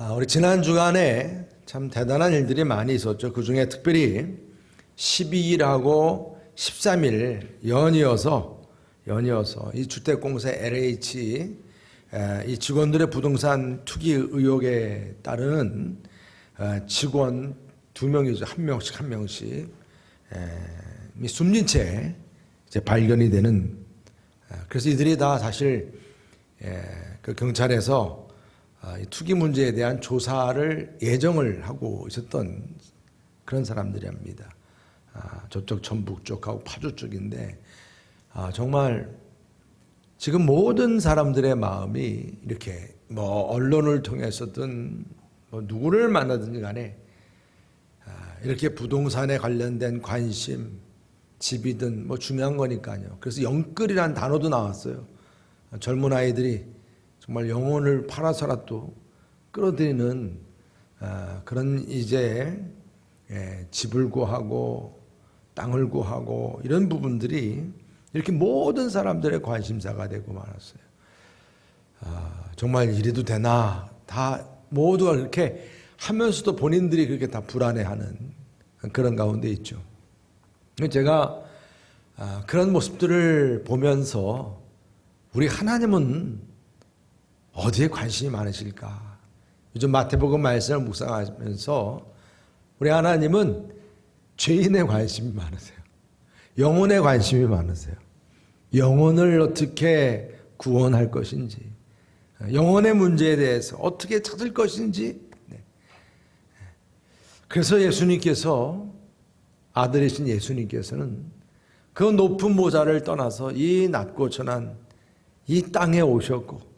우리 지난 주간에 참 대단한 일들이 많이 있었죠. 그 중에 특별히 12일하고 13일 연이어서 이 주택공사 LH 이 직원들의 부동산 투기 의혹에 따르는 직원 2명이죠. 한 명씩 숨진 채 이제 발견이 되는, 그래서 이들이 다 사실 그 경찰에서 이 투기 문제에 대한 조사를 예정을 하고 있었던 그런 사람들입니다. 저쪽 전북 쪽하고 파주 쪽인데, 정말 지금 모든 사람들의 마음이 이렇게 언론을 통해서든 누구를 만나든지 간에 이렇게 부동산에 관련된 관심, 집이든 중요한 거니까요. 그래서 영끌이라는 단어도 나왔어요. 젊은 아이들이 정말 영혼을 팔아서라도 끌어들이는 그런 이제 집을 구하고 땅을 구하고 이런 부분들이 이렇게 모든 사람들의 관심사가 되고 말았어요. 정말 이래도 되나, 다 모두가 그렇게 하면서도 본인들이 그렇게 다 불안해하는 그런 가운데 있죠. 제가 그런 모습들을 보면서 우리 하나님은 어디에 관심이 많으실까? 요즘 마태복음 말씀을 묵상하면서 우리 하나님은 죄인의 관심이 많으세요. 영혼에 관심이 많으세요. 영혼을 어떻게 구원할 것인지, 영혼의 문제에 대해서 어떻게 찾을 것인지. 그래서 예수님께서, 아들이신 예수님께서는 그 높은 모자를 떠나서 이 낮고 천한 이 땅에 오셨고,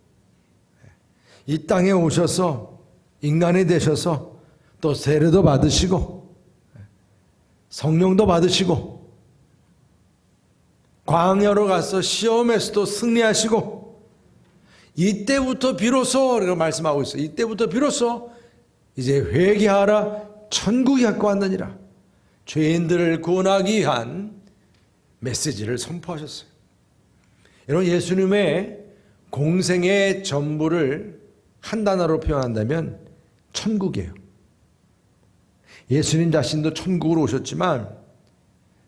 이 땅에 오셔서 인간이 되셔서 또 세례도 받으시고 성령도 받으시고 광야로 가서 시험에서도 승리하시고, 이때부터 비로소 이렇게 말씀하고 있어요. 이때부터 비로소 이제 회개하라, 천국이 갖고 왔느니라, 죄인들을 구원하기 위한 메시지를 선포하셨어요. 여러분, 예수님의 공생의 전부를 한 단어로 표현한다면 천국이에요. 예수님 자신도 천국으로 오셨지만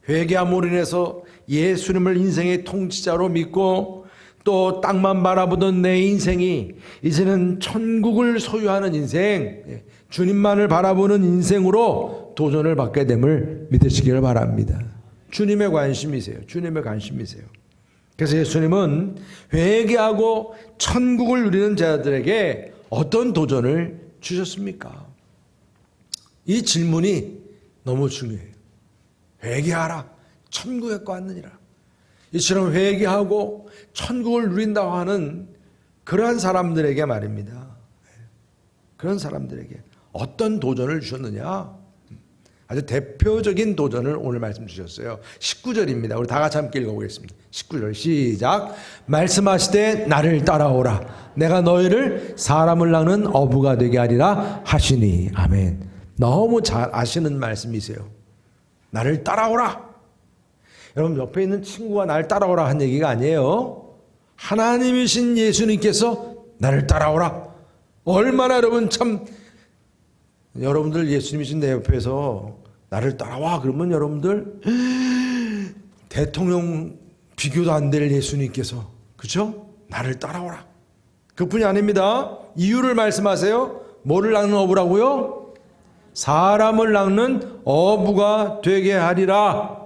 회개함으로 인해서 예수님을 인생의 통치자로 믿고 또 땅만 바라보던 내 인생이 이제는 천국을 소유하는 인생, 주님만을 바라보는 인생으로 도전을 받게 됨을 믿으시기를 바랍니다. 주님의 관심이세요. 주님의 관심이세요. 그래서 예수님은 회개하고 천국을 누리는 자들에게 어떤 도전을 주셨습니까? 이 질문이 너무 중요해요. 회개하라, 천국에 왔느니라. 이처럼 회개하고 천국을 누린다고 하는 그러한 사람들에게 말입니다. 그런 사람들에게 어떤 도전을 주셨느냐? 아주 대표적인 도전을 오늘 말씀 주셨어요. 19절입니다. 우리 다 같이 함께 읽어보겠습니다. 19절 시작. 말씀하시되 나를 따라오라. 내가 너희를 사람을 낚는 어부가 되게 하리라 하시니. 아멘. 너무 잘 아시는 말씀이세요. 나를 따라오라. 여러분, 옆에 있는 친구가 나를 따라오라 한 얘기가 아니에요. 하나님이신 예수님께서 나를 따라오라. 얼마나 여러분들 예수님이신 내 옆에서 나를 따라와 그러면 여러분들 대통령 비교도 안 될 예수님께서, 그렇죠? 나를 따라오라. 그뿐이 아닙니다. 이유를 말씀하세요. 뭐를 낚는 어부라고요? 사람을 낚는 어부가 되게 하리라.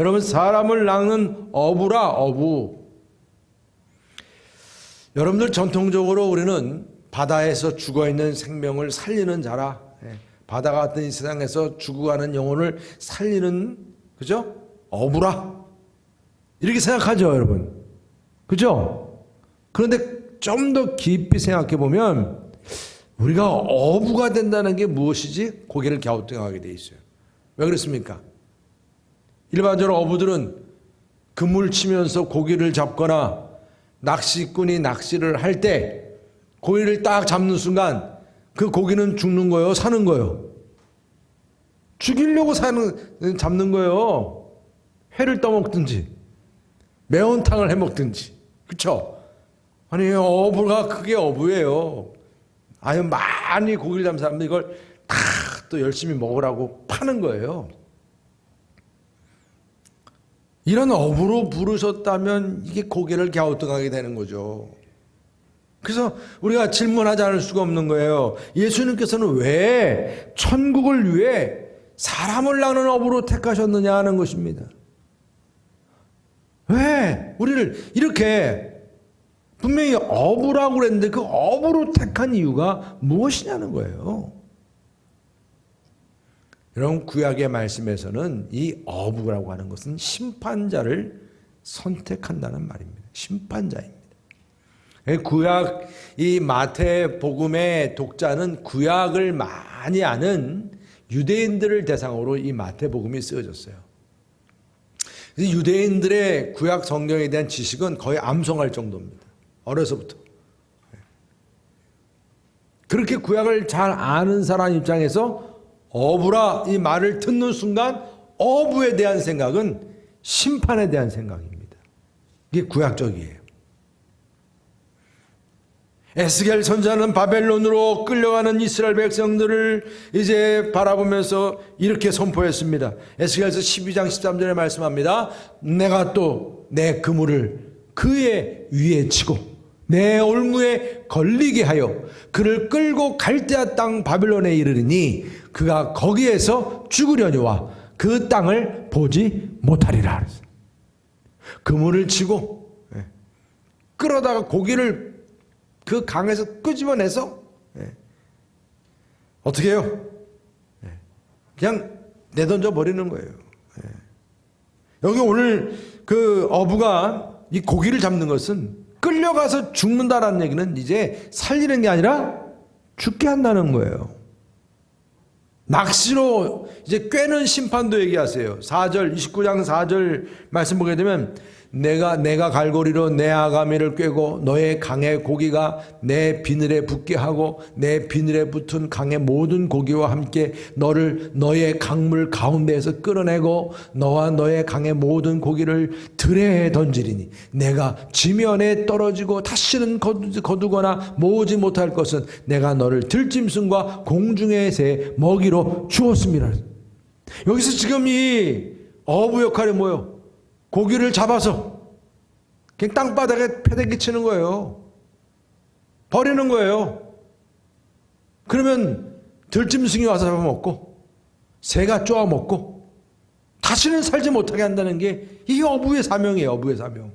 여러분, 사람을 낚는 어부라, 어부. 여러분들, 전통적으로 우리는 바다에서 죽어있는 생명을 살리는 자라, 바다 같은 이 세상에서 죽어가는 영혼을 살리는, 그죠? 어부라, 이렇게 생각하죠, 여러분. 그죠? 그런데 좀 더 깊이 생각해 보면 우리가 어부가 된다는 게 무엇이지? 고개를 갸우뚱하게 돼 있어요. 왜 그렇습니까? 일반적으로 어부들은 그물 치면서 고기를 잡거나 낚시꾼이 낚시를 할 때 고기를 딱 잡는 순간 그 고기는 죽는 거예요? 사는 거예요? 죽이려고 잡는 거예요. 회를 떠먹든지 매운탕을 해먹든지. 그렇죠? 아니, 어부가 그게 어부예요. 아니면 많이 고기를 잡는 사람들 이걸 다 또 열심히 먹으라고 파는 거예요. 이런 업으로 부르셨다면 이게 고개를 갸우뚱하게 되는 거죠. 그래서 우리가 질문하지 않을 수가 없는 거예요. 예수님께서는 왜 천국을 위해 사람을 낳는 업으로 택하셨느냐 하는 것입니다. 왜 우리를 이렇게 분명히 업으라고 그랬는데 그 업으로 택한 이유가 무엇이냐는 거예요. 여러분, 구약의 말씀에서는 이 어부라고 하는 것은 심판자를 선택한다는 말입니다. 심판자입니다. 구약, 이 마태복음의 독자는 구약을 많이 아는 유대인들을 대상으로 이 마태복음이 쓰여졌어요. 유대인들의 구약 성경에 대한 지식은 거의 암송할 정도입니다. 어려서부터. 그렇게 구약을 잘 아는 사람 입장에서 어부라 이 말을 듣는 순간 어부에 대한 생각은 심판에 대한 생각입니다. 이게 구약적이에요. 에스겔 선지자는 바벨론으로 끌려가는 이스라엘 백성들을 이제 바라보면서 이렇게 선포했습니다. 에스겔서 12장 13절에 말씀합니다. 내가 또 내 그물을 그의 위에 치고 내 올무에 걸리게 하여 그를 끌고 갈대아 땅 바벨론에 이르리니 그가 거기에서 죽으려니와 그 땅을 보지 못하리라. 그물을 치고 끌어다가 고기를 그 강에서 끄집어내서 어떻게 해요? 그냥 내던져 버리는 거예요. 여기 오늘 그 어부가 이 고기를 잡는 것은 끌려가서 죽는다라는 얘기는 이제 살리는 게 아니라 죽게 한다는 거예요. 낚시로 이제 꿰는 심판도 얘기하세요. 4절, 29장 4절 말씀 보게 되면 내가 갈고리로 내 아가미를 꿰고 너의 강의 고기가 내 비늘에 붙게 하고 내 비늘에 붙은 강의 모든 고기와 함께 너를 너의 강물 가운데에서 끌어내고 너와 너의 강의 모든 고기를 들에 던지리니 내가 지면에 떨어지고 다시는 거두거나 모으지 못할 것은 내가 너를 들짐승과 공중의 새 먹이로 주었습니다. 여기서 지금 이 어부 역할이 뭐예요? 고기를 잡아서 그냥 땅바닥에 패대기 치는 거예요. 버리는 거예요. 그러면 들짐승이 와서 잡아먹고 새가 쪼아먹고 다시는 살지 못하게 한다는 게 이 어부의 사명이에요. 어부의 사명.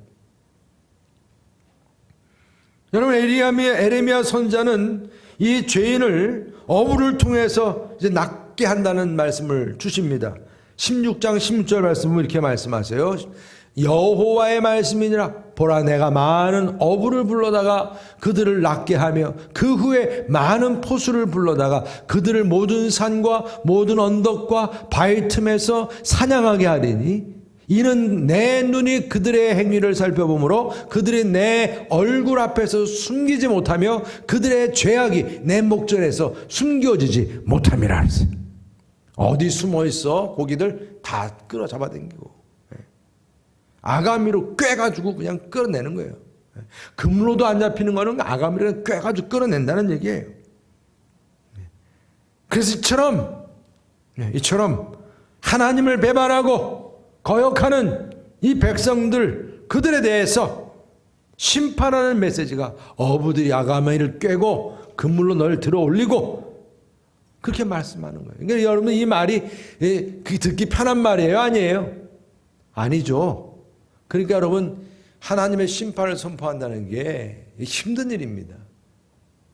여러분, 에레미야 선지자는 이 죄인을 어부를 통해서 이제 낫게 한다는 말씀을 주십니다. 16장 16절 말씀은 이렇게 말씀하세요. 여호와의 말씀이니라. 보라, 내가 많은 어부를 불러다가 그들을 낫게 하며 그 후에 많은 포수를 불러다가 그들을 모든 산과 모든 언덕과 바위 틈에서 사냥하게 하리니 이는 내 눈이 그들의 행위를 살펴보므로 그들이 내 얼굴 앞에서 숨기지 못하며 그들의 죄악이 내 목전에서 숨겨지지 못함이라. 어디 숨어 있어? 고기들 다 끌어 잡아당기고 아가미로 꿰가지고 그냥 끌어내는 거예요. 그물로도 안 잡히는 거는 아가미로 꿰가지고 끌어낸다는 얘기예요. 그래서 이처럼 하나님을 배반하고 거역하는 이 백성들, 그들에 대해서 심판하는 메시지가 어부들이 아가미를 꿰고 그물로 널 들어 올리고 그렇게 말씀하는 거예요. 그러니까 여러분, 이 말이 듣기 편한 말이에요? 아니에요? 아니죠. 그러니까 여러분, 하나님의 심판을 선포한다는 게 힘든 일입니다.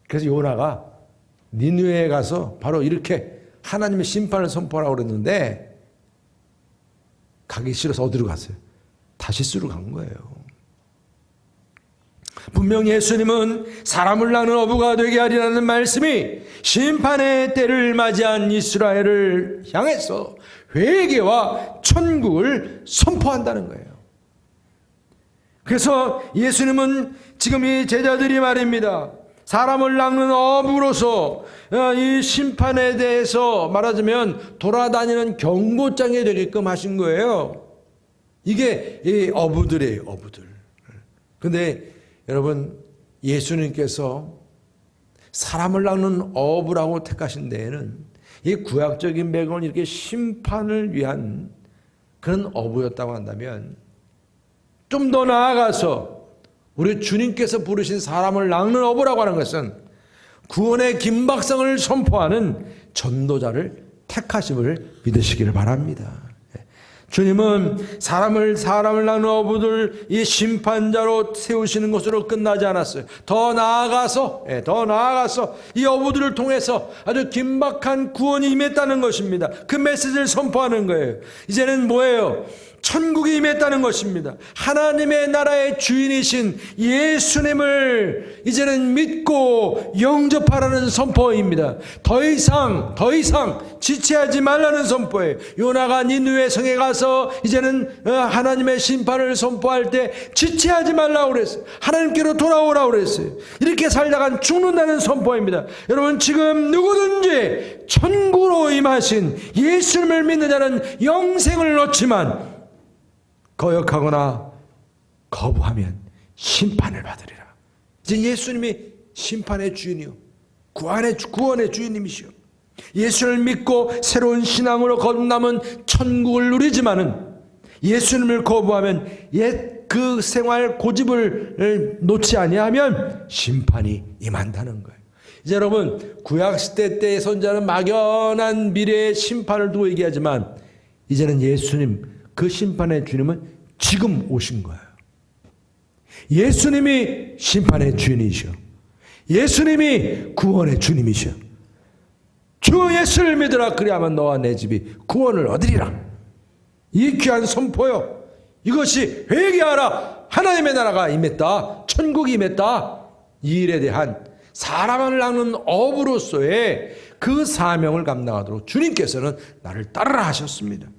그래서 요나가 니느웨에 가서 바로 이렇게 하나님의 심판을 선포하라고 그랬는데 가기 싫어서 어디로 갔어요? 다시스로 간 거예요. 분명히 예수님은 사람을 낳는 어부가 되게 하리라는 말씀이 심판의 때를 맞이한 이스라엘을 향해서 회개와 천국을 선포한다는 거예요. 그래서 예수님은 지금 이 제자들이 말입니다. 사람을 낚는 어부로서 이 심판에 대해서 말하자면 돌아다니는 경고장이 되게끔 하신 거예요. 이게 이 어부들이에요, 어부들. 근데 여러분, 예수님께서 사람을 낚는 어부라고 택하신 데에는 이 구약적인 배경은 이렇게 심판을 위한 그런 어부였다고 한다면, 좀 더 나아가서 우리 주님께서 부르신 사람을 낚는 어부라고 하는 것은 구원의 긴박성을 선포하는 전도자를 택하심을 믿으시기를 바랍니다. 주님은 사람을 낚는 어부들 이 심판자로 세우시는 것으로 끝나지 않았어요. 더 나아가서 이 어부들을 통해서 아주 긴박한 구원이 임했다는 것입니다. 그 메시지를 선포하는 거예요. 이제는 뭐예요? 천국이 임했다는 것입니다. 하나님의 나라의 주인이신 예수님을 이제는 믿고 영접하라는 선포입니다. 더 이상 지체하지 말라는 선포예요. 요나가 니느웨 성에 가서 이제는 하나님의 심판을 선포할 때 지체하지 말라고 그랬어요. 하나님께로 돌아오라고 그랬어요. 이렇게 살다간 죽는다는 선포입니다. 여러분, 지금 누구든지 천국으로 임하신 예수님을 믿는 자는 영생을 얻지만 거역하거나 거부하면 심판을 받으리라. 이제 예수님이 심판의 주인이요, 구원의 주인님이시요, 예수를 믿고 새로운 신앙으로 거듭남은 천국을 누리지만은 예수님을 거부하면 옛 그 생활 고집을 놓지 아니하면 심판이 임한다는 거예요. 이제 여러분, 구약시대 때의 선자는 막연한 미래의 심판을 두고 얘기하지만 이제는 예수님, 그 심판의 주님은 지금 오신 거예요. 예수님이 심판의 주인이시오. 예수님이 구원의 주님이시오. 주 예수를 믿으라, 그리하면 너와 내 집이 구원을 얻으리라. 이 귀한 선포요. 이것이 회개하라, 하나님의 나라가 임했다, 천국이 임했다. 이 일에 대한 사람을 낚는 어부로서의 그 사명을 감당하도록 주님께서는 나를 따르라 하셨습니다.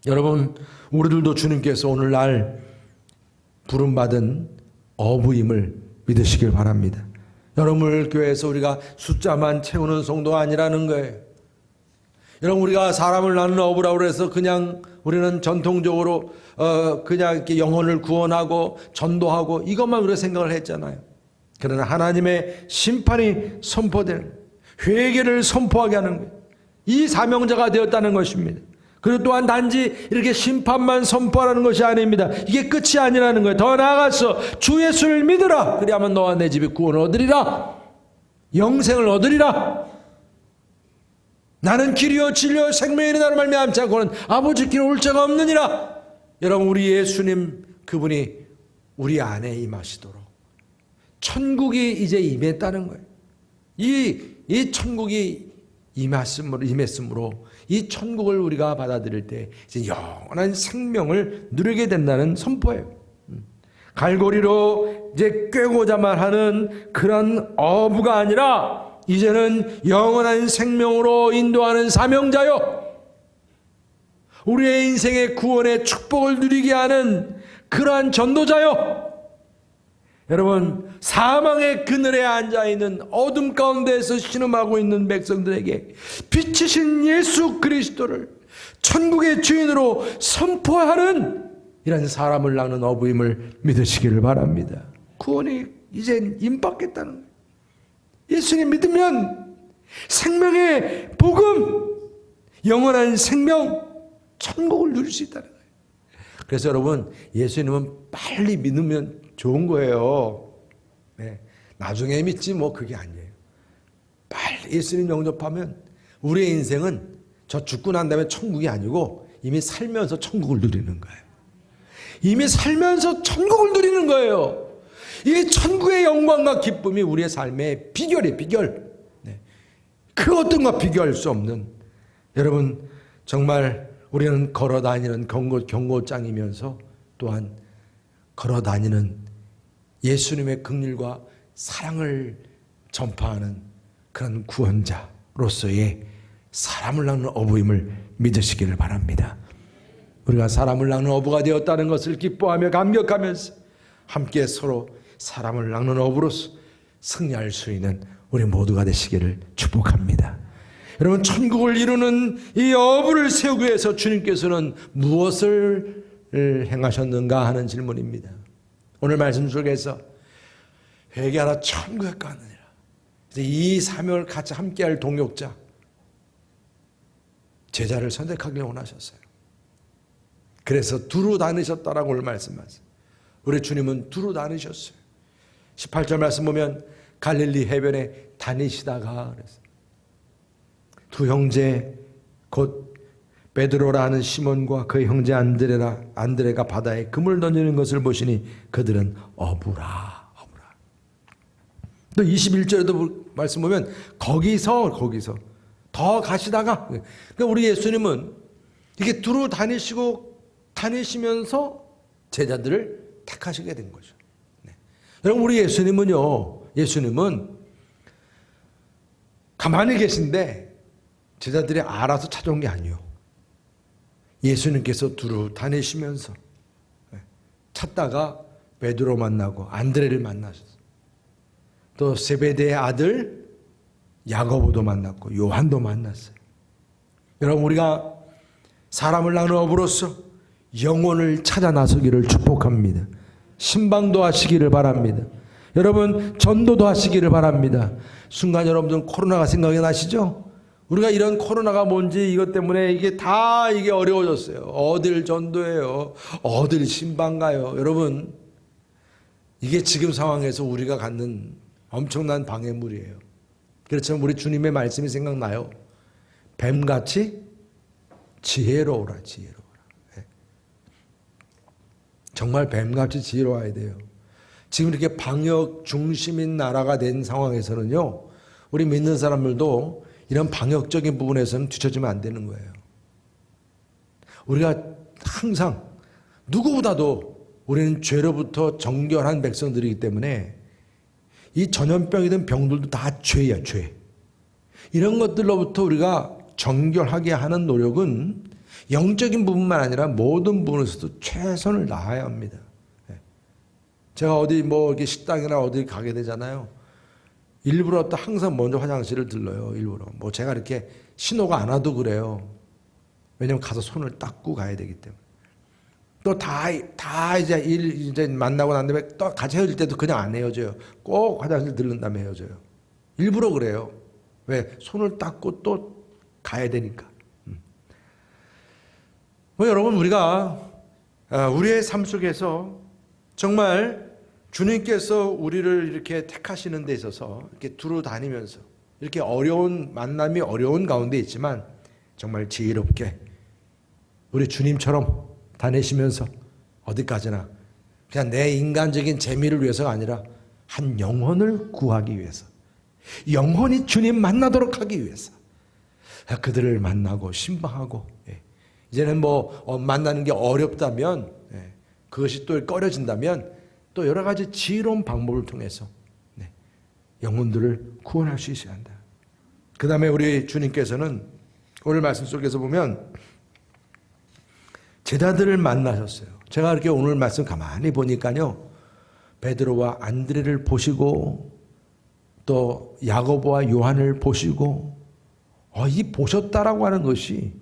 여러분, 우리들도 주님께서 오늘날 부름받은 어부임을 믿으시길 바랍니다. 여러분, 교회에서 우리가 숫자만 채우는 성도가 아니라는 거예요. 여러분, 우리가 사람을 낚는 어부라고 해서 그냥 우리는 전통적으로 그냥 이렇게 영혼을 구원하고 전도하고 이것만 우리가 생각을 했잖아요. 그러나 하나님의 심판이 선포되는, 회개를 선포하게 하는 거예요. 이 사명자가 되었다는 것입니다. 그리고 또한 단지 이렇게 심판만 선포하라는 것이 아닙니다. 이게 끝이 아니라는 거예요. 더 나아가서 주 예수를 믿으라, 그리하면 너와 내 집이 구원을 얻으리라, 영생을 얻으리라. 나는 길이요 진리요 생명이니 나를 말미암지 않고는 아버지께 올 자가 없느니라. 여러분, 우리 예수님, 그분이 우리 안에 임하시도록 천국이 이제 임했다는 거예요. 이 천국이 임했으므로 이 천국을 우리가 받아들일 때 이제 영원한 생명을 누리게 된다는 선포예요. 갈고리로 이제 꿰고자만 하는 그런 어부가 아니라 이제는 영원한 생명으로 인도하는 사명자요, 우리의 인생의 구원의 축복을 누리게 하는 그러한 전도자요. 여러분, 사망의 그늘에 앉아있는 어둠 가운데에서 신음하고 있는 백성들에게 빛이신 예수 그리스도를 천국의 주인으로 선포하는 이런 사람을 낚는 어부임을 믿으시기를 바랍니다. 구원이 이젠 임받겠다는 거예요. 예수님 믿으면 생명의 복음, 영원한 생명, 천국을 누릴 수 있다는 거예요. 그래서 여러분, 예수님은 빨리 믿으면 좋은 거예요. 네. 나중에 믿지 뭐 그게 아니에요. 빨리 예수님 영접하면 우리의 인생은 저 죽고 난 다음에 천국이 아니고 이미 살면서 천국을 누리는 거예요. 이미 살면서 천국을 누리는 거예요. 이 천국의 영광과 기쁨이 우리의 삶의 비결이에요. 비결. 네. 그 어떤 것 비교할 수 없는, 여러분, 정말 우리는 걸어다니는 경고장이면서 또한 걸어다니는 예수님의 긍휼과 사랑을 전파하는 그런 구원자로서의 사람을 낚는 어부임을 믿으시기를 바랍니다. 우리가 사람을 낚는 어부가 되었다는 것을 기뻐하며 감격하면서 함께 서로 사람을 낚는 어부로서 승리할 수 있는 우리 모두가 되시기를 축복합니다. 여러분, 천국을 이루는 이 어부를 세우기 위해서 주님께서는 무엇을 행하셨는가 하는 질문입니다. 오늘 말씀 속에서 회개하라 천국에 가느니라. 이 사명을 같이 함께할 동역자, 제자를 선택하길 원하셨어요. 그래서 두루 다니셨다라고 오늘 말씀하세요. 우리 주님은 두루 다니셨어요. 18절 말씀 보면 갈릴리 해변에 다니시다가 그랬어요. 두 형제 곧 베드로라는 시몬과 그의 형제 안드레가 바다에 그물 던지는 것을 보시니 그들은 어부라. 또 21절에도 말씀 보면 거기서 더 가시다가, 그러니까 우리 예수님은 이렇게 두루 다니시면서 제자들을 택하시게 된 거죠. 네. 여러분, 우리 예수님은 가만히 계신데 제자들이 알아서 찾아온 게 아니에요. 예수님께서 두루 다니시면서 찾다가 베드로 만나고 안드레를 만나셨어요. 또 세베대의 아들 야고보도 만났고 요한도 만났어요. 여러분, 우리가 사람을 낳는 어부로서 영혼을 찾아 나서기를 축복합니다. 신방도 하시기를 바랍니다. 여러분, 전도도 하시기를 바랍니다. 순간 여러분들 코로나가 생각이 나시죠? 우리가 이런 코로나가 뭔지 이것 때문에 이게 어려워졌어요. 어딜 전도해요? 어딜 신방 가요? 여러분, 이게 지금 상황에서 우리가 갖는 엄청난 방해물이에요. 그렇지만 우리 주님의 말씀이 생각나요. 뱀같이 지혜로우라. 네. 정말 뱀같이 지혜로워야 돼요. 지금 이렇게 방역 중심인 나라가 된 상황에서는요, 우리 믿는 사람들도 이런 방역적인 부분에서는 뒤처지면 안 되는 거예요. 우리가 항상 누구보다도 우리는 죄로부터 정결한 백성들이기 때문에 이 전염병이든 병들도 다 죄야, 죄. 이런 것들로부터 우리가 정결하게 하는 노력은 영적인 부분만 아니라 모든 부분에서도 최선을 다해야 합니다. 제가 어디 이렇게 식당이나 어디 가게 되잖아요. 일부러 또 항상 먼저 화장실을 들러요, 일부러. 제가 이렇게 신호가 안 와도 그래요. 왜냐면 가서 손을 닦고 가야 되기 때문에. 또 이제 만나고 난 다음에 또 같이 헤어질 때도 그냥 안 헤어져요. 꼭 화장실 들른 다음에 헤어져요. 일부러 그래요. 왜? 손을 닦고 또 가야 되니까. 여러분, 우리가 우리의 삶 속에서 정말 주님께서 우리를 이렇게 택하시는 데 있어서 이렇게 두루 다니면서 이렇게 만남이 어려운 가운데 있지만 정말 지혜롭게 우리 주님처럼 다니시면서 어디까지나 그냥 내 인간적인 재미를 위해서가 아니라 한 영혼을 구하기 위해서, 영혼이 주님 만나도록 하기 위해서 그들을 만나고 신방하고, 이제는 만나는 게 어렵다면, 그것이 또 꺼려진다면 또 여러 가지 지혜로운 방법을 통해서 영혼들을 구원할 수 있어야 한다. 그 다음에 우리 주님께서는 오늘 말씀 속에서 보면 제자들을 만나셨어요. 제가 이렇게 오늘 말씀 가만히 보니까요, 베드로와 안드레를 보시고 또 야고보와 요한을 보시고, 이 보셨다라고 하는 것이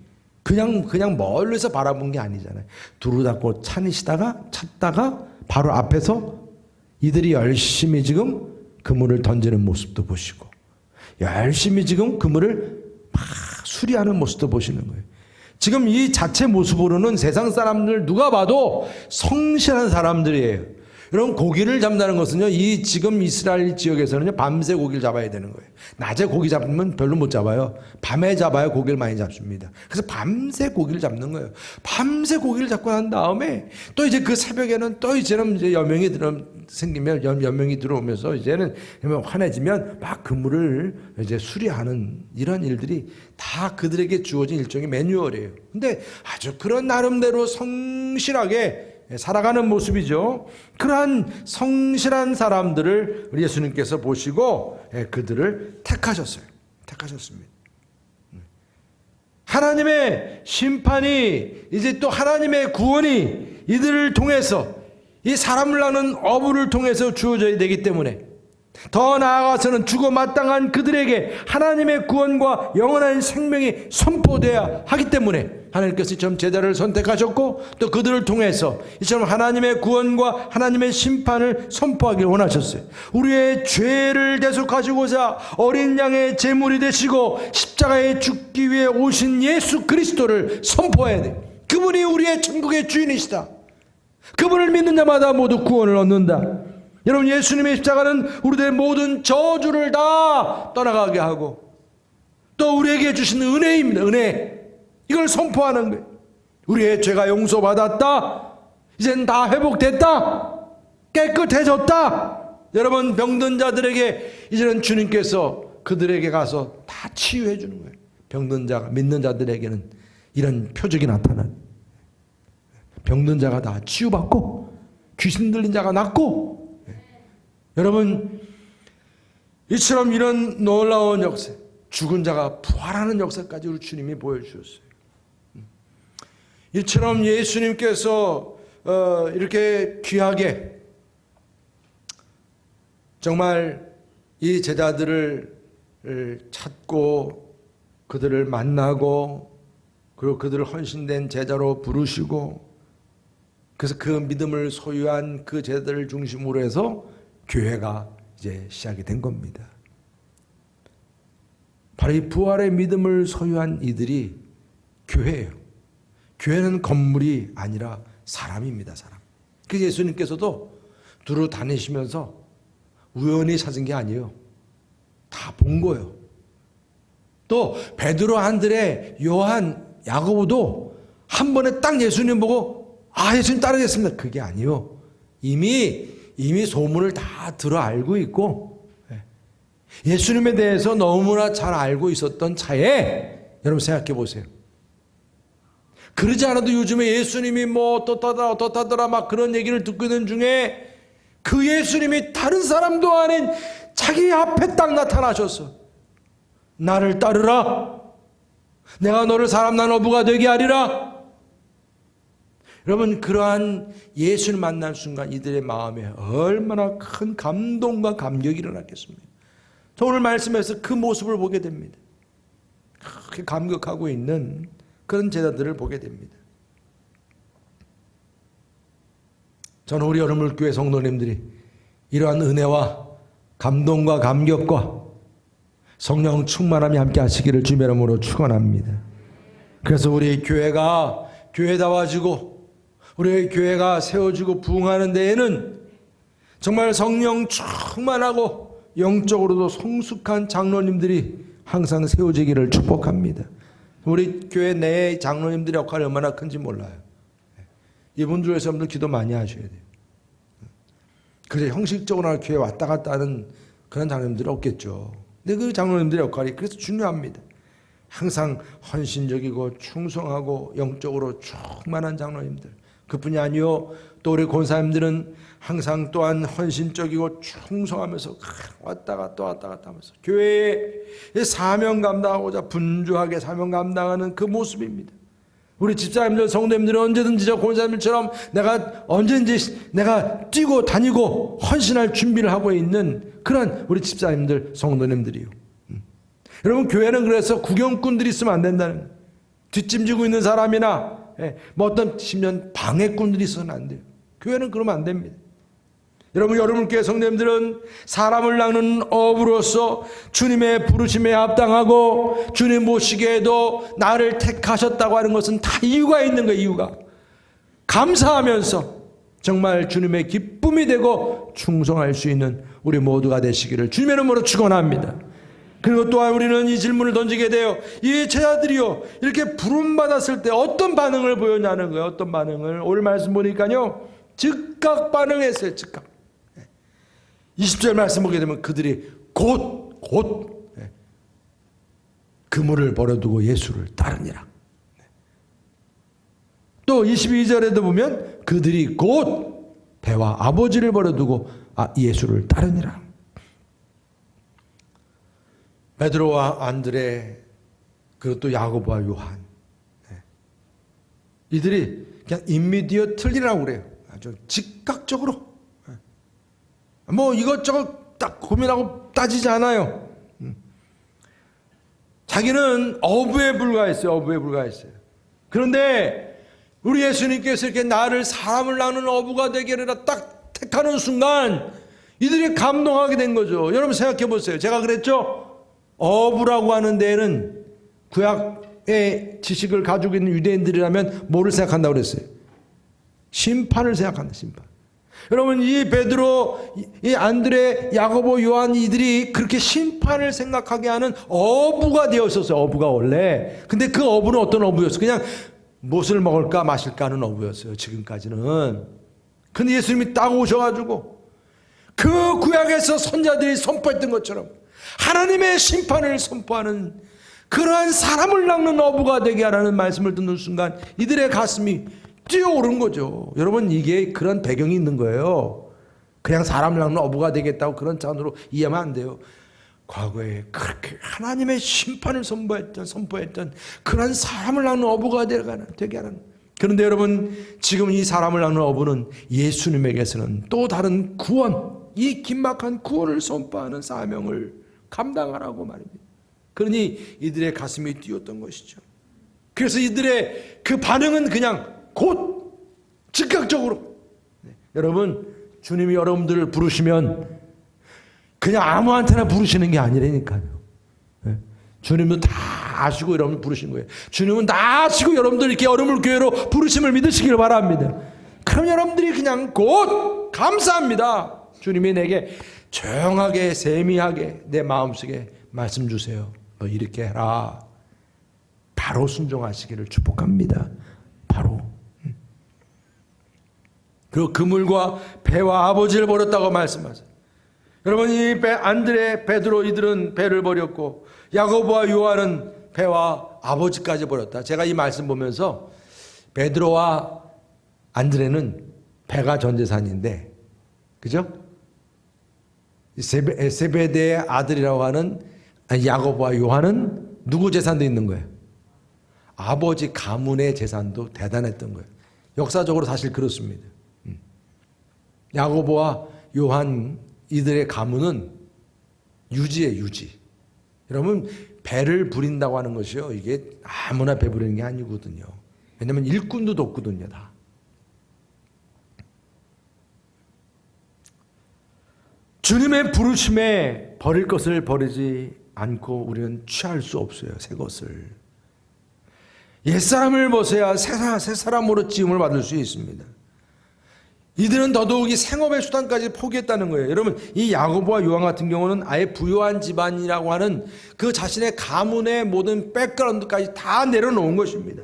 그냥 멀리서 바라본 게 아니잖아요. 두루 닫고 찾다가 바로 앞에서 이들이 열심히 지금 그물을 던지는 모습도 보시고, 열심히 지금 그물을 막 수리하는 모습도 보시는 거예요. 지금 이 자체 모습으로는 세상 사람들 누가 봐도 성실한 사람들이에요. 여러분, 고기를 잡는다는 것은요, 지금 이스라엘 지역에서는요, 밤새 고기를 잡아야 되는 거예요. 낮에 고기 잡으면 별로 못 잡아요. 밤에 잡아야 고기를 많이 잡습니다. 그래서 밤새 고기를 잡는 거예요. 밤새 고기를 잡고 난 다음에 또 이제 그 새벽에는 또 이제는 이제 여명이 들어오면서 이제는 환해지면 막 그물을 이제 수리하는 이런 일들이 다 그들에게 주어진 일종의 매뉴얼이에요. 근데 아주 그런 나름대로 성실하게 살아가는 모습이죠. 그러한 성실한 사람들을 우리 예수님께서 보시고 그들을 택하셨습니다. 하나님의 심판이, 이제 또 하나님의 구원이 이들을 통해서, 이 사람을 낳는 어부를 통해서 주어져야 되기 때문에, 더 나아가서는 죽어 마땅한 그들에게 하나님의 구원과 영원한 생명이 선포되어야 하기 때문에 하나님께서 이처럼 제자를 선택하셨고 또 그들을 통해서 이처럼 하나님의 구원과 하나님의 심판을 선포하길 원하셨어요. 우리의 죄를 대속하시고자 어린 양의 제물이 되시고 십자가에 죽기 위해 오신 예수 그리스도를 선포해야 돼요. 그분이 우리의 천국의 주인이시다. 그분을 믿는 자마다 모두 구원을 얻는다. 여러분, 예수님의 십자가는 우리들의 모든 저주를 다 떠나가게 하고 또 우리에게 주신 은혜입니다. 은혜. 이걸 선포하는 거예요. 우리의 죄가 용서받았다. 이젠 다 회복됐다. 깨끗해졌다. 여러분, 병든 자들에게 이제는 주님께서 그들에게 가서 다 치유해 주는 거예요. 병든 자가 믿는 자들에게는 이런 표적이 나타난, 병든 자가 다 치유받고 귀신 들린 자가 낫고, 여러분, 이처럼 이런 놀라운 역사, 죽은 자가 부활하는 역사까지 우리 주님이 보여주셨어요. 이처럼 예수님께서 이렇게 귀하게 정말 이 제자들을 찾고 그들을 만나고 그리고 그들을 헌신된 제자로 부르시고, 그래서 그 믿음을 소유한 그 제자들을 중심으로 해서 교회가 이제 시작이 된 겁니다. 바로 이 부활의 믿음을 소유한 이들이 교회예요. 교회는 건물이 아니라 사람입니다. 사람. 그래서 예수님께서도 두루 다니시면서 우연히 찾은 게 아니에요. 다 본 거예요. 또 베드로, 안드레, 요한, 야고보도 한 번에 딱 예수님 보고 예수님 따르겠습니다. 그게 아니에요. 이미 소문을 다 들어 알고 있고 예수님에 대해서 너무나 잘 알고 있었던 차에, 여러분 생각해 보세요. 그러지 않아도 요즘에 예수님이 뭐 어떻다더라 막 그런 얘기를 듣고 있는 중에 그 예수님이 다른 사람도 아닌 자기 앞에 딱 나타나셨어. 나를 따르라. 내가 너를 사람 난 어부가 되게 하리라. 여러분, 그러한 예수를 만난 순간 이들의 마음에 얼마나 큰 감동과 감격이 일어났겠습니까? 저 오늘 말씀에서 그 모습을 보게 됩니다. 그렇게 감격하고 있는 그런 제자들을 보게 됩니다. 저는 우리 여러분교회 성도님들이 이러한 은혜와 감동과 감격과 성령 충만함이 함께 하시기를 주님의 이름으로 축원합니다. 그래서 우리 교회가 교회다워지고 우리 교회가 세워지고 부흥하는 데에는 정말 성령 충만하고 영적으로도 성숙한 장로님들이 항상 세워지기를 축복합니다. 우리 교회 내의 장로님들의 역할이 얼마나 큰지 몰라요. 이분들 위해서 여러분들 기도 많이 하셔야 돼요. 그래 형식적으로 교회 왔다 갔다 하는 그런 장로님들이 없겠죠. 근데 그 장로님들의 역할이 그래서 중요합니다. 항상 헌신적이고 충성하고 영적으로 충만한 장로님들, 그뿐이 아니요, 또 우리 권사님들은 항상 또한 헌신적이고 충성하면서 왔다 갔다 하면서 교회의 사명 감당하고자 분주하게 사명 감당하는 그 모습입니다. 우리 집사님들, 성도님들은 언제든지 저 권사님들처럼 내가 뛰고 다니고 헌신할 준비를 하고 있는 그런 우리 집사님들, 성도님들이요. 여러분, 교회는 그래서 구경꾼들이 있으면 안 된다는, 뒷짐지고 있는 사람이나 뭐 어떤 심지어 방해꾼들이 있어서는 안 돼요. 교회는 그러면 안 됩니다. 여러분 교회 성도님들은 사람을 낚는 어부로서 주님의 부르심에 합당하고 주님 모시기에도 나를 택하셨다고 하는 것은 다 이유가 있는 거예요. 이유가 감사하면서 정말 주님의 기쁨이 되고 충성할 수 있는 우리 모두가 되시기를 주님의 이름으로 축원합니다. 그리고 또한 우리는 이 질문을 던지게 돼요. 이 제자들이요, 이렇게 부름받았을 때 어떤 반응을 보였냐는 거예요. 어떤 반응을. 오늘 말씀 보니까요, 즉각 반응했어요. 즉각. 20절 말씀 보게 되면 그들이 곧 그물을 버려두고 예수를 따르니라. 또 22절에도 보면 그들이 곧 배와 아버지를 버려두고 예수를 따르니라. 베드로와 안드레, 그리고 또 야고보와 요한, 이들이 그냥 이미디어틀리라고 그래요. 아주 즉각적으로 뭐 이것저것 딱 고민하고 따지지 않아요. 자기는 어부에 불과했어요. 그런데 우리 예수님께서 이렇게 나를 사람을 낳는 어부가 되게 하리라 딱 택하는 순간 이들이 감동하게 된 거죠. 여러분 생각해 보세요. 제가 그랬죠? 어부라고 하는 데에는 구약의 지식을 가지고 있는 유대인들이라면 뭐를 생각한다고 그랬어요? 심판을 생각한다. 심판. 여러분 이 베드로, 이 안드레, 야고보, 요한 이들이 그렇게 심판을 생각하게 하는 어부가 되었었어요. 어부가 원래. 근데 그 어부는 어떤 어부였어요? 그냥 무엇을 먹을까 마실까 하는 어부였어요. 지금까지는. 근데 예수님이 딱 오셔가지고 그 구약에서 선자들이 선포했던 것처럼 하나님의 심판을 선포하는 그러한 사람을 낚는 어부가 되게 하라는 말씀을 듣는 순간 이들의 가슴이 뛰어오른 거죠. 여러분 이게 그런 배경이 있는 거예요. 그냥 사람을 낚는 어부가 되겠다고 그런 차원으로 이해하면 안 돼요. 과거에 그렇게 하나님의 심판을 선포했던 그런 사람을 낚는 어부가 되게 하는. 그런데 여러분 지금 이 사람을 낚는 어부는 예수님에게서는 또 다른 구원, 이 긴막한 구원을 선포하는 사명을 감당하라고 말입니다. 그러니 이들의 가슴이 뛰었던 것이죠. 그래서 이들의 그 반응은 그냥 곧 즉각적으로. 여러분 주님이 여러분들을 부르시면 그냥 아무한테나 부르시는 게 아니라니까요. 주님도 다 아시고 여러분 부르신 거예요. 주님은 다 아시고 여러분들 이렇게 얼음물 교회로 부르심을 믿으시길 바랍니다. 그럼 여러분들이 그냥 곧 감사합니다. 주님이 내게 조용하게 세미하게 내 마음속에 말씀 주세요. 너 이렇게 해라. 바로 순종하시기를 축복합니다. 바로. 그리고 그물과 배와 아버지를 버렸다고 말씀하세요. 여러분 이 안드레, 베드로 이들은 배를 버렸고 야고보와 요한은 배와 아버지까지 버렸다. 제가 이 말씀 보면서 베드로와 안드레는 배가 전 재산인데, 그죠? 세베대의 아들이라고 하는 야고보와 요한은 누구 재산도 있는 거예요? 아버지 가문의 재산도 대단했던 거예요. 역사적으로 사실 그렇습니다. 야고보와 요한 이들의 가문은 유지예요, 유지. 여러분 배를 부린다고 하는 것이요, 이게 아무나 배 부리는 게 아니거든요. 왜냐하면 일꾼도 돕거든요, 다. 주님의 부르심에 버릴 것을 버리지 않고 우리는 취할 수 없어요, 새 것을. 옛사람을 벗어야 새 사람으로 지음을 받을 수 있습니다. 이들은 더더욱이 생업의 수단까지 포기했다는 거예요. 여러분 이 야고보와 요한 같은 경우는 아예 부유한 집안이라고 하는 그 자신의 가문의 모든 백그라운드까지 다 내려놓은 것입니다.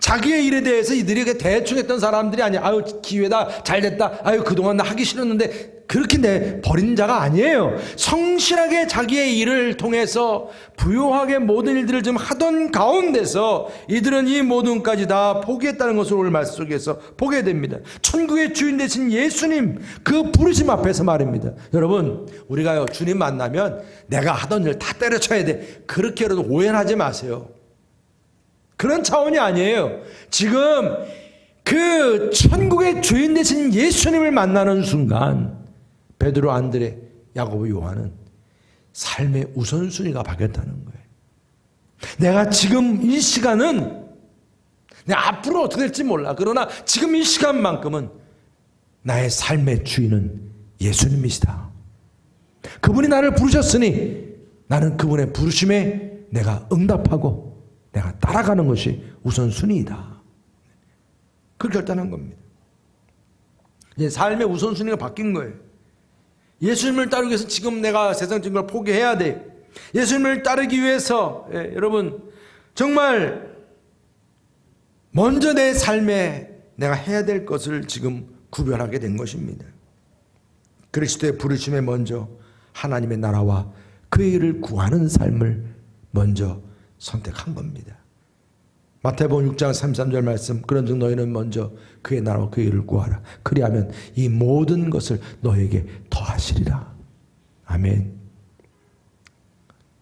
자기의 일에 대해서 이들에게 대충 했던 사람들이 아니야. 아유 기회다, 잘됐다, 아유 그동안 나 하기 싫었는데, 그렇게 버린 자가 아니에요. 성실하게 자기의 일을 통해서 부유하게 모든 일들을 좀 하던 가운데서 이들은 이 모든 것까지 다 포기했다는 것을 오늘 말씀 속에서 보게 됩니다. 천국의 주인 되신 예수님 그 부르심 앞에서 말입니다. 여러분 우리가요 주님 만나면 내가 하던 일 다 때려쳐야 돼, 그렇게라도 오해하지 마세요. 그런 차원이 아니에요. 지금 그 천국의 주인 되신 예수님을 만나는 순간 베드로, 안드레, 야고보, 요한은 삶의 우선순위가 바뀌었다는 거예요. 내가 지금 이 시간은, 내가 앞으로 어떻게 될지 몰라. 그러나 지금 이 시간만큼은 나의 삶의 주인은 예수님이시다. 그분이 나를 부르셨으니 나는 그분의 부르심에 내가 응답하고 내가 따라가는 것이 우선순위이다. 그걸 결단한 겁니다. 이제 삶의 우선순위가 바뀐 거예요. 예수님을 따르기 위해서 지금 내가 세상적인 걸 포기해야 돼. 예수님을 따르기 위해서 여러분 정말 먼저 내 삶에 내가 해야 될 것을 지금 구별하게 된 것입니다. 그리스도의 부르심에 먼저 하나님의 나라와 그의 일을 구하는 삶을 먼저 선택한 겁니다. 마태복음 6장 33절 말씀, 그런즉 너희는 먼저 그의 나라와 그의 일을 구하라. 그리하면 이 모든 것을 너에게 더하시리라. 아멘.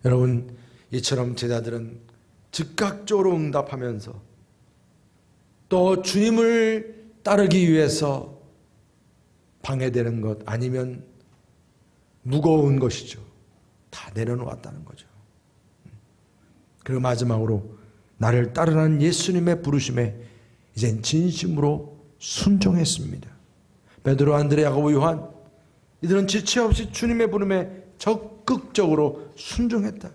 여러분 이처럼 제자들은 즉각적으로 응답하면서 또 주님을 따르기 위해서 방해되는 것 아니면 무거운 것이죠. 다 내려놓았다는 거죠. 그리고 마지막으로 나를 따르라는 예수님의 부르심에 이젠 진심으로 순종했습니다. 베드로, 안드레, 야고보, 요한 이들은 지체 없이 주님의 부름에 적극적으로 순종했다.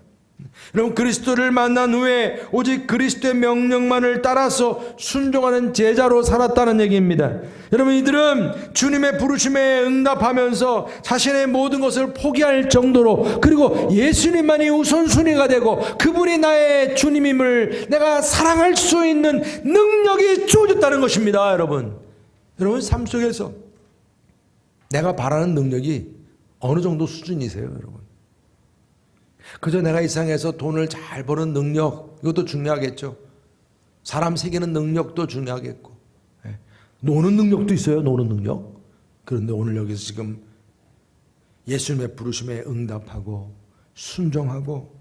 여러분, 그리스도를 만난 후에 오직 그리스도의 명령만을 따라서 순종하는 제자로 살았다는 얘기입니다. 여러분, 이들은 주님의 부르심에 응답하면서 자신의 모든 것을 포기할 정도로, 그리고 예수님만이 우선순위가 되고 그분이 나의 주님임을 내가 사랑할 수 있는 능력이 주어졌다는 것입니다. 여러분, 삶 속에서 내가 바라는 능력이 어느 정도 수준이세요, 여러분? 그저 내가 이 세상에서 돈을 잘 버는 능력, 이것도 중요하겠죠. 사람 새기는 능력도 중요하겠고, 노는 능력도 있어요, 노는 능력. 그런데 오늘 여기서 지금 예수님의 부르심에 응답하고 순종하고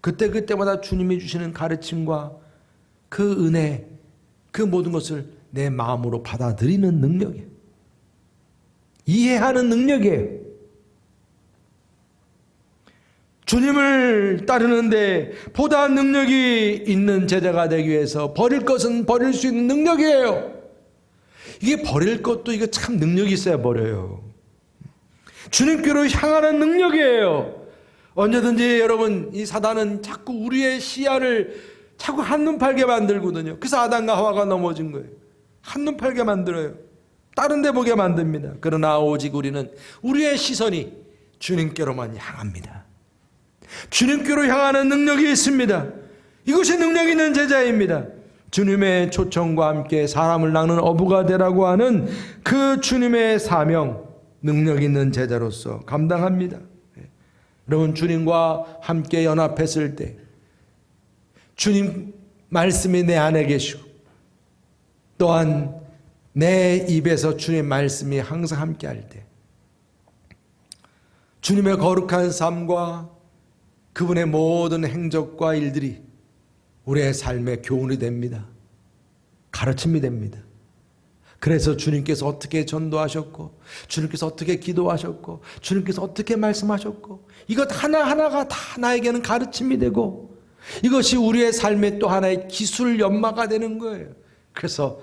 그때마다 주님이 주시는 가르침과 그 은혜, 그 모든 것을 내 마음으로 받아들이는 능력이에요. 이해하는 능력이에요. 주님을 따르는데 보다 능력이 있는 제자가 되기 위해서 버릴 것은 버릴 수 있는 능력이에요. 이게 버릴 것도 이거 참 능력이 있어야 버려요. 주님께로 향하는 능력이에요. 언제든지 여러분, 이 사단은 자꾸 우리의 시야를 자꾸 한눈 팔게 만들거든요. 그래서 아담과 하와가 넘어진 거예요. 한눈 팔게 만들어요. 다른 데 보게 만듭니다. 그러나 오직 우리는 우리의 시선이 주님께로만 향합니다. 주님께로 향하는 능력이 있습니다. 이것이 능력 있는 제자입니다. 주님의 초청과 함께 사람을 낚는 어부가 되라고 하는 그 주님의 사명, 능력 있는 제자로서 감당합니다. 여러분, 주님과 함께 연합했을 때 주님 말씀이 내 안에 계시고 또한 내 입에서 주님 말씀이 항상 함께 할 때 주님의 거룩한 삶과 그분의 모든 행적과 일들이 우리의 삶의 교훈이 됩니다. 가르침이 됩니다. 그래서 주님께서 어떻게 전도하셨고, 주님께서 어떻게 기도하셨고, 주님께서 어떻게 말씀하셨고, 이것 하나하나가 다 나에게는 가르침이 되고, 이것이 우리의 삶의 또 하나의 기술 연마가 되는 거예요. 그래서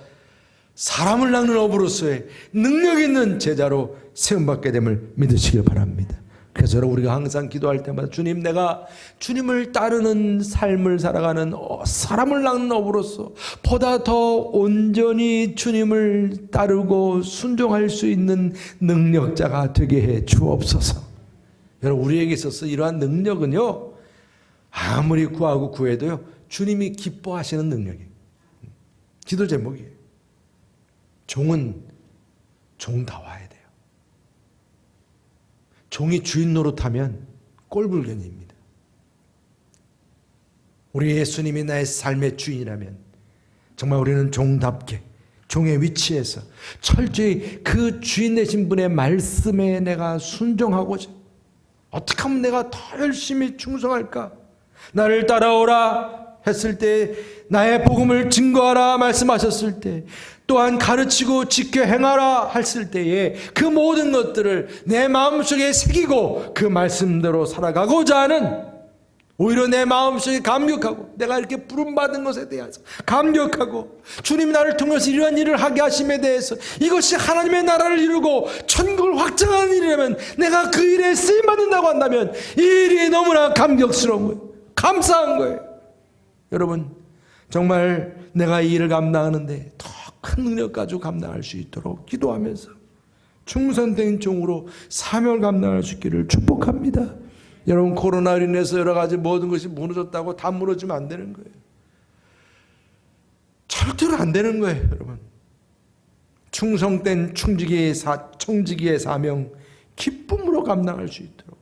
사람을 낚는 어부로서의 능력 있는 제자로 세움받게 됨을 믿으시길 바랍니다. 그래서 우리가 항상 기도할 때마다 주님, 내가 주님을 따르는 삶을 살아가는 사람을 낚는 어부로서 보다 더 온전히 주님을 따르고 순종할 수 있는 능력자가 되게 해 주옵소서. 여러분, 우리에게 있어서 이러한 능력은요, 아무리 구하고 구해도요, 주님이 기뻐하시는 능력이에요. 기도 제목이에요. 종은 종다워야 돼요. 종이 주인 노릇하면 꼴불견입니다. 우리 예수님이 나의 삶의 주인이라면 정말 우리는 종답게 종의 위치에서 철저히 그 주인 되신 분의 말씀에 내가 순종하고자, 어떻게 하면 내가 더 열심히 충성할까? 나를 따라오라 했을 때, 나의 복음을 증거하라 말씀하셨을 때, 또한 가르치고 지켜 행하라 했을 때에 그 모든 것들을 내 마음속에 새기고 그 말씀대로 살아가고자 하는, 오히려 내 마음속에 감격하고 내가 이렇게 부름받은 것에 대해서 감격하고 주님이 나를 통해서 이러한 일을 하게 하심에 대해서 이것이 하나님의 나라를 이루고 천국을 확장하는 일이라면 내가 그 일에 쓰임받는다고 한다면 이 일이 너무나 감격스러운 거예요. 감사한 거예요. 여러분, 정말 내가 이 일을 감당하는데 더 큰 능력 가지고 감당할 수 있도록 기도하면서 충성된 종으로 사명을 감당할 수 있기를 축복합니다. 여러분, 코로나로 인해서 여러 가지 모든 것이 무너졌다고 다 무너지면 안 되는 거예요. 절대로 안 되는 거예요, 여러분. 충성된 청지기의 사명 기쁨으로 감당할 수 있도록,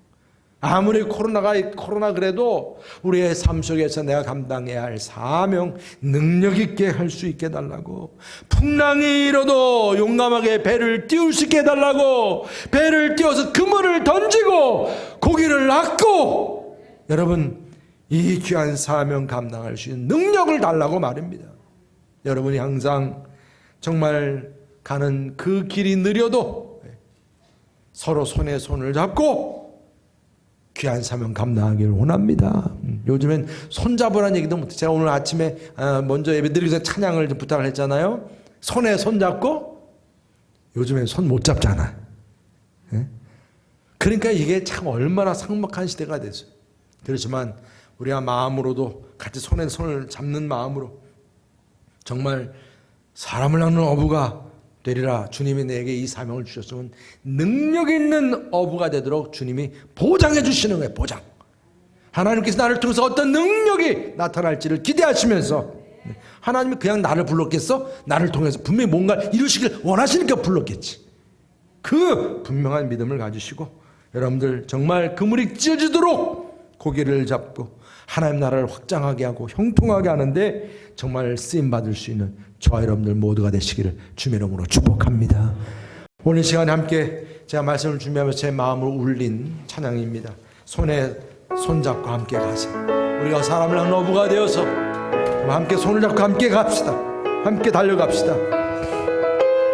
아무리 코로나 그래도 우리의 삶 속에서 내가 감당해야 할 사명 능력 있게 할 수 있게 해달라고, 풍랑이 일어도 용감하게 배를 띄울 수 있게 해달라고, 배를 띄워서 그물을 던지고 고기를 낚고, 여러분, 이 귀한 사명 감당할 수 있는 능력을 달라고 말입니다. 여러분이 항상 정말 가는 그 길이 느려도 서로 손에 손을 잡고 귀한 사명 감당하기를 원합니다. 요즘엔 손잡으라는 얘기도 못해. 제가 오늘 아침에 먼저 예배드리기 전에 찬양을 좀 부탁을 했잖아요. 손에 손잡고 요즘엔 손 못 잡잖아. 예? 그러니까 이게 참 얼마나 삭막한 시대가 됐어요. 그렇지만 우리가 마음으로도 같이 손에 손을 잡는 마음으로 정말 사람을 낳는 어부가 되리라. 주님이 내게 이 사명을 주셨으면 능력 있는 어부가 되도록 주님이 보장해 주시는 거예요. 보장. 하나님께서 나를 통해서 어떤 능력이 나타날지를 기대하시면서, 하나님이 그냥 나를 불렀겠어? 나를 통해서 분명히 뭔가 이루시길 원하시니까 불렀겠지. 그 분명한 믿음을 가지시고 여러분들 정말 그물이 찢어지도록 고개를 잡고 하나님 나라를 확장하게 하고 형통하게 하는데 정말 쓰임받을 수 있는 저와 여러분들 모두가 되시기를 주님의 이름으로 축복합니다. 오늘 시간에 함께 제가 말씀을 준비하면서 제 마음을 울린 찬양입니다. 손에 손잡고 함께 가세요. 우리가 사람을 낳는 어부가 되어서 함께 손을 잡고 함께 갑시다. 함께 달려갑시다.